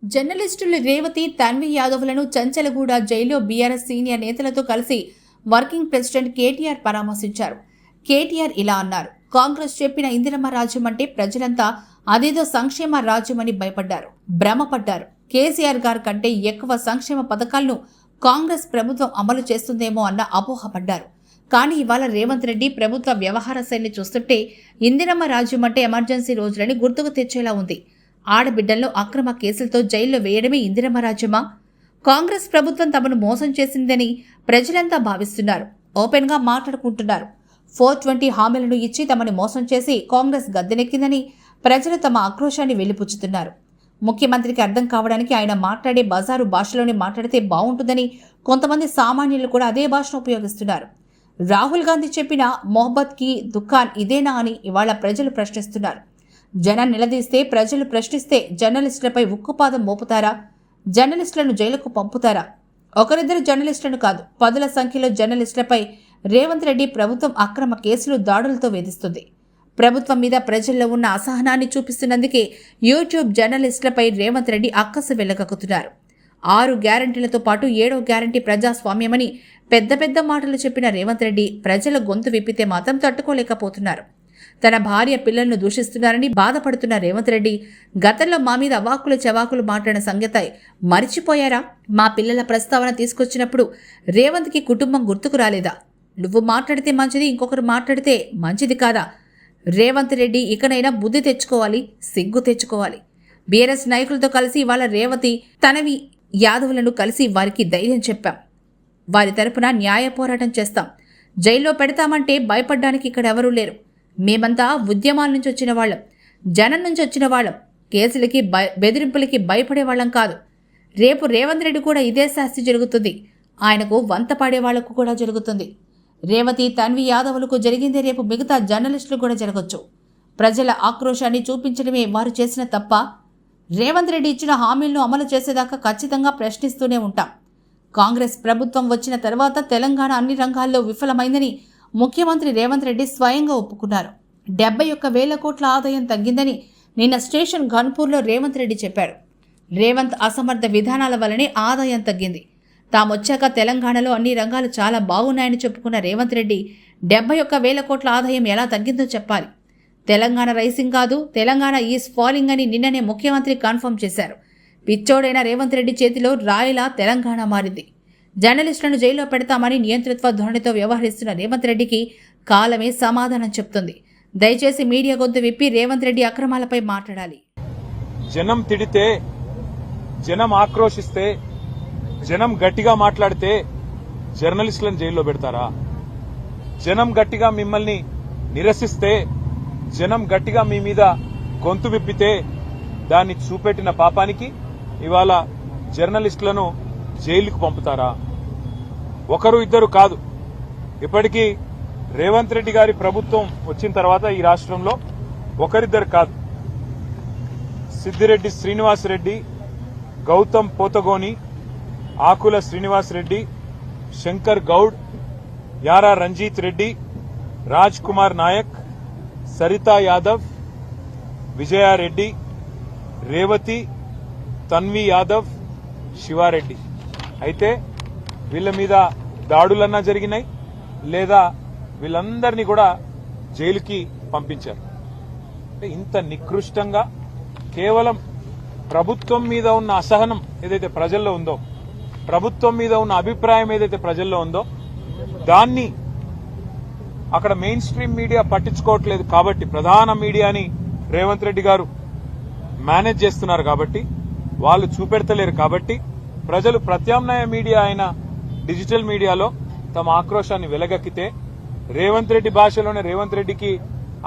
జర్నలిస్టులు రేవతి, తన్వి యాదవ్లను చంచలగూడ జైల్లో BRS senior నేతలతో కలిసి వర్కింగ్ ప్రెసిడెంట్ కేటీఆర్ పరామర్శించారు. కేటీఆర్ ఇలా అన్నారు: కాంగ్రెస్ చెప్పిన ఇందిరమ్మ రాజ్యం అంటే ప్రజలంతా అదేదో సంక్షేమ రాజ్యమని భయపడ్డారు, భ్రమపడ్డారు. కేసీఆర్ గారి కంటే ఎక్కువ సంక్షేమ పథకాలను కాంగ్రెస్ ప్రభుత్వం అమలు చేస్తుందేమో అన్న అపోహపడ్డారు. కానీ ఇవాళ రేవంత్ రెడ్డి ప్రభుత్వ వ్యవహార శైలి చూస్తుంటే ఇందిరమ్మ రాజ్యం అంటే ఎమర్జెన్సీ రోజులని గుర్తుకు తెచ్చేలా ఉంది. ఆడబిడ్డల్లో అక్రమ కేసులతో జైల్లో వేయడమే ఇందిరమ్మ రాజ్యమా? కాంగ్రెస్ ప్రభుత్వం తమను మోసం చేసిందని ప్రజలంతా భావిస్తున్నారు. ఓపెన్గా మాట్లాడుకుంటున్నారు. 420 హామీలను ఇచ్చి తమను మోసం చేసి కాంగ్రెస్ గద్దెనెక్కిందని ప్రజలు తమ ఆక్రోశాన్ని వెలిపుచ్చుతున్నారు. ముఖ్యమంత్రికి అర్థం కావడానికి ఆయన మాట్లాడే బజారు భాషలోనే మాట్లాడితే బాగుంటుందని కొంతమంది సామాన్యులు కూడా అదే భాషను ఉపయోగిస్తున్నారు. రాహుల్ గాంధీ చెప్పిన మొహబ్బత్ కి దుకాన్ ఇదేనా అని ఇవాళ ప్రజలు ప్రశ్నిస్తున్నారు. జనం నిలదీస్తే, ప్రజలు ప్రశ్నిస్తే జర్నలిస్టులపై ఉక్కుపాదం మోపుతారా? జర్నలిస్టులను జైలుకు పంపుతారా? ఒకరిద్దరు జర్నలిస్టులను కాదు, పదుల సంఖ్యలో జర్నలిస్టులపై రేవంత్ రెడ్డి ప్రభుత్వం అక్రమ కేసులు, దాడులతో వేధిస్తుంది. ప్రభుత్వం మీద ప్రజల్లో ఉన్న అసహనాన్ని చూపిస్తున్నందుకే యూట్యూబ్ జర్నలిస్టులపై రేవంత్ రెడ్డి అక్కసు వెళ్లగక్కుతున్నారు. 6 గ్యారంటీలతో పాటు 7వ గ్యారంటీ ప్రజాస్వామ్యమని పెద్ద పెద్ద మాటలు చెప్పిన రేవంత్ రెడ్డి ప్రజల గొంతు విప్పితే మాత్రం తట్టుకోలేకపోతున్నారు. తన భార్య, పిల్లలను దూషిస్తున్నారని బాధపడుతున్న రేవంత్ రెడ్డి గతంలో మా మీద అవాకులు చవాకులు మాట్లాడిన సంగతి మరిచిపోయారా? మా పిల్లల ప్రస్తావన తీసుకొచ్చినప్పుడు రేవంత్కి కుటుంబం గుర్తుకు రాలేదా? నువ్వు మాట్లాడితే మంచిది, ఇంకొకరు మాట్లాడితే మంచిది కాదా? రేవంత్ రెడ్డి ఇకనైనా బుద్ధి తెచ్చుకోవాలి, సిగ్గు తెచ్చుకోవాలి. బీఆర్ఎస్ నాయకులతో కలిసి ఇవాళ రేవతి, తనవి యాదవులను కలిసి వారికి ధైర్యం చెప్పాం. వారి తరపున న్యాయ పోరాటం చేస్తాం. జైల్లో పెడతామంటే భయపడ్డానికి ఇక్కడ ఎవరూ లేరు. మేమంతా ఉద్యమాల నుంచి వచ్చిన వాళ్ళం, జనం నుంచి వచ్చిన వాళ్ళం. కేసులకి బెదిరింపులకి భయపడే వాళ్ళం కాదు. రేపు రేవంత్ రెడ్డి కూడా ఇదే శాస్తి జరుగుతుంది. ఆయనకు వంత పాడే వాళ్లకు కూడా జరుగుతుంది. రేవతి, తన్వి యాదవులకు జరిగిందే రేపు మిగతా జర్నలిస్టులకు కూడా జరగచ్చు. ప్రజల ఆక్రోశాన్ని చూపించడమే వారు చేసిన తప్ప. రేవంత్ రెడ్డి ఇచ్చిన హామీలను అమలు చేసేదాకా ఖచ్చితంగా ప్రశ్నిస్తూనే ఉంటాం. కాంగ్రెస్ ప్రభుత్వం వచ్చిన తర్వాత తెలంగాణ అన్ని రంగాల్లో విఫలమైందని ముఖ్యమంత్రి రేవంత్ రెడ్డి స్వయంగా ఒప్పుకున్నారు. 71,000 కోట్ల ఆదాయం తగ్గిందని నిన్న స్టేషన్ ఘన్పూర్లో రేవంత్ రెడ్డి చెప్పాడు. రేవంత్ అసమర్థ విధానాల వల్లనే ఆదాయం తగ్గింది. తామొచ్చాక తెలంగాణలో అన్ని రంగాలు చాలా బాగున్నాయని చెప్పుకున్న రేవంత్ రెడ్డి 71,000 కోట్ల ఆదాయం ఎలా తగ్గిందో చెప్పాలి. తెలంగాణ రైసింగ్ కాదు, తెలంగాణ ఈజ్ ఫాలింగ్ అని నిన్ననే ముఖ్యమంత్రి కన్ఫర్మ్ చేశారు. పిచ్చోడైన రేవంత్ రెడ్డి చేతిలో రాయిలా తెలంగాణ మారింది. జర్నలిస్టులను జైల్లో పెడతామని నియంతృత్వ ధోరణితో వ్యవహరిస్తున్న రేవంత్ రెడ్డికి కాలమే సమాధానం చెప్తుంది. దయచేసి మీడియా గొంతు విప్పి రేవంత్ రెడ్డి అక్రమాలపై మాట్లాడాలి. జనం తిడితే, జనం ఆక్రోశిస్తే, జనం గట్టిగా మాట్లాడితే జర్నలిస్టులను జైల్లో పెడతారా? జనం గట్టిగా మిమ్మల్ని నిరసిస్తే, జనం గట్టిగా మీ మీద గొంతు విప్పితే దాన్ని చూపెట్టిన పాపానికి ఇవాళ జర్నలిస్టులను జైలుకు పంపుతారా? ఒకరు ఇద్దరు కాదు. ఇప్పటికీ రేవంత్ రెడ్డి గారి ప్రభుత్వం వచ్చిన తర్వాత ఈ రాష్ట్రంలో ఒకరిద్దరు కాదు, సిద్దిరెడ్డి శ్రీనివాసరెడ్డి, గౌతమ్ పోతగోని, ఆకుల శ్రీనివాసరెడ్డి, శంకర్ గౌడ్, యారా రంజిత్ రెడ్డి, రాజ్ కుమార్ నాయక్, సరితా యాదవ్, విజయారెడ్డి, రేవతి, తన్వి యాదవ్, శివారెడ్డి. అయితే వీళ్ళ మీద దాడులన్నా జరిగినాయి, లేదా వీళ్ళందరినీ కూడా జైలుకి పంపించారు. ఇంత నికృష్టంగా కేవలం ప్రభుత్వం మీద ఉన్న అసహనం ఏదైతే ప్రజల్లో ఉందో, ప్రభుత్వం మీద ఉన్న అభిప్రాయం ఏదైతే ప్రజల్లో ఉందో, దాన్ని అక్కడ మెయిన్ స్ట్రీమ్ మీడియా పట్టించుకోవట్లేదు కాబట్టి, ప్రధాన మీడియాని రేవంత్ రెడ్డి గారు మేనేజ్ చేస్తున్నారు కాబట్టి, వాళ్ళు చూపెడతలేరు కాబట్టి, ప్రజలు ప్రత్యామ్నాయ మీడియా అయిన డిజిటల్ మీడియాలో తమ ఆక్రోశాన్ని వెలగక్కితే, రేవంత్ రెడ్డి భాషలోనే రేవంత్ రెడ్డికి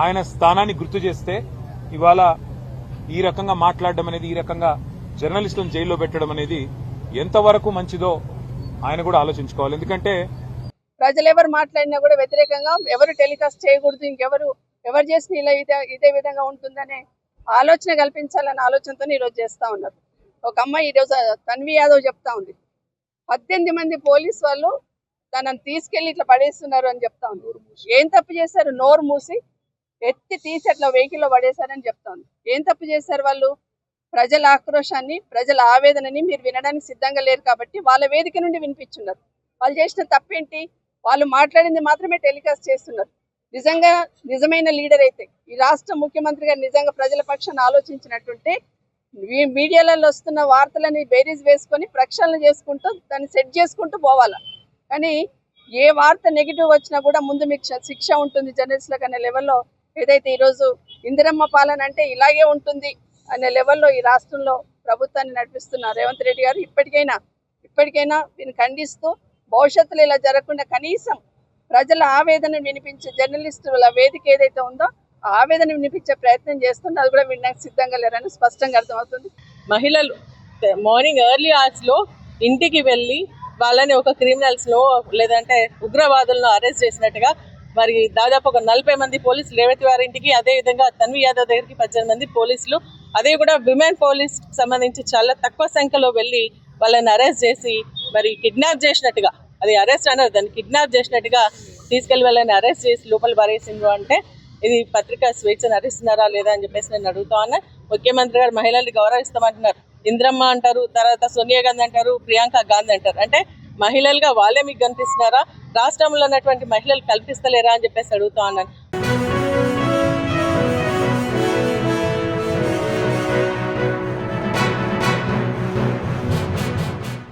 ఆయన స్థానాన్ని గుర్తు చేస్తే, ఇవాళ ఈ రకంగా మాట్లాడడం అనేది, ఈ రకంగా జర్నలిస్టులను జైల్లో పెట్టడం అనేది ఎంతవరకు మంచిదో ఆయన కూడా ఆలోచించుకోవాలి. ఎందుకంటే ప్రజలు ఎవరు మాట్లాడినా కూడా వ్యతిరేకంగా ఎవరు టెలికాస్ట్ చేయకూడదు, ఎవరు చేసిన ఇలా ఇదే విధంగా ఉంటుందనే ఆలోచన కల్పించాలనే ఆలోచనతో ఈరోజు చేస్తా ఉన్నారు. ఒక అమ్మాయి ఈరోజు తన్వి యాదవ్ చెప్తా ఉంది, 18 మంది పోలీసు వాళ్ళు తనని తీసుకెళ్లి ఇట్లా పడేస్తున్నారు అని చెప్తా ఉంది. ఏం తప్పు చేశారు? నోరు మూసి ఎత్తి తీసి అట్లా వెహికల్లో పడేశారని చెప్తా ఉంది. ఏం తప్పు చేశారు వాళ్ళు? ప్రజల ఆక్రోశాన్ని, ప్రజల ఆవేదనని మీరు వినడానికి సిద్ధంగా లేరు కాబట్టి వాళ్ళ వేదిక నుండి వినిపించున్నారు. వాళ్ళు చేసిన తప్పేంటి? వాళ్ళు మాట్లాడింది మాత్రమే టెలికాస్ట్ చేస్తున్నారు. నిజంగా నిజమైన లీడర్ అయితే ఈ రాష్ట్ర ముఖ్యమంత్రి గారు నిజంగా ప్రజల పక్షాన్ని ఆలోచించినట్టుంటే మీడియాలలో వస్తున్న వార్తలని బేరీజ్ వేసుకొని ప్రక్షాళన చేసుకుంటూ దాన్ని సెట్ చేసుకుంటూ పోవాలా. కానీ ఏ వార్త నెగిటివ్ వచ్చినా కూడా ముందు మీకు శిక్ష ఉంటుంది జర్నలిస్టులకు అనే లెవెల్లో ఏదైతే ఈరోజు ఇందిరమ్మ పాలన అంటే ఇలాగే ఉంటుంది అనే లెవెల్లో ఈ రాష్ట్రంలో ప్రభుత్వాన్ని నడిపిస్తున్న రేవంత్ రెడ్డి గారు ఇప్పటికైనా దీన్ని ఖండిస్తూ భవిష్యత్తులో ఇలా జరగకుండా కనీసం ప్రజల ఆవేదన వినిపించే జర్నలిస్టుల వేదిక ఏదైతే ఉందో ఆ ఆవేదన వినిపించే ప్రయత్నం చేస్తుంది. అది కూడా వినడానికి సిద్ధంగా లేరని స్పష్టంగా అర్థమవుతుంది. మహిళలు మార్నింగ్ ఎర్లీ అవర్స్లో ఇంటికి వెళ్ళి వాళ్ళని ఒక క్రిమినల్స్లో లేదంటే ఉగ్రవాదులను అరెస్ట్ చేసినట్టుగా మరి దాదాపు ఒక 40 మంది పోలీసులు రేవతి వారి ఇంటికి, అదేవిధంగా తన్వి యాదవ్ దగ్గరికి 18 మంది పోలీసులు, అదే కూడా విమెన్ పోలీస్ సంబంధించి చాలా తక్కువ సంఖ్యలో వెళ్ళి వాళ్ళని అరెస్ట్ చేసి మరి కిడ్నాప్ చేసినట్టుగా, అది అరెస్ట్ అనేది దాన్ని కిడ్నాప్ చేసినట్టుగా తీసుకెళ్లి వాళ్ళని అరెస్ట్ చేసి లోపల పారేసిండ్రు అంటే ఇది పత్రికా స్వేచ్ఛను హరిస్తున్నారా లేదా అని చెప్పేసి నేను అడుగుతా ఉన్నా. ముఖ్యమంత్రి గారు మహిళల్ని గౌరవిస్తామంటున్నారు, ఇంద్రమ్మ అంటారు, తర్వాత సోనియా గాంధీ అంటారు, ప్రియాంక గాంధీ అంటారు. అంటే మహిళలుగా వాళ్ళే మీకు కనిపిస్తున్నారా? రాష్ట్రంలో ఉన్నటువంటి మహిళలు కల్పిస్తలేరా అని చెప్పేసి అడుగుతా ఉన్నాను.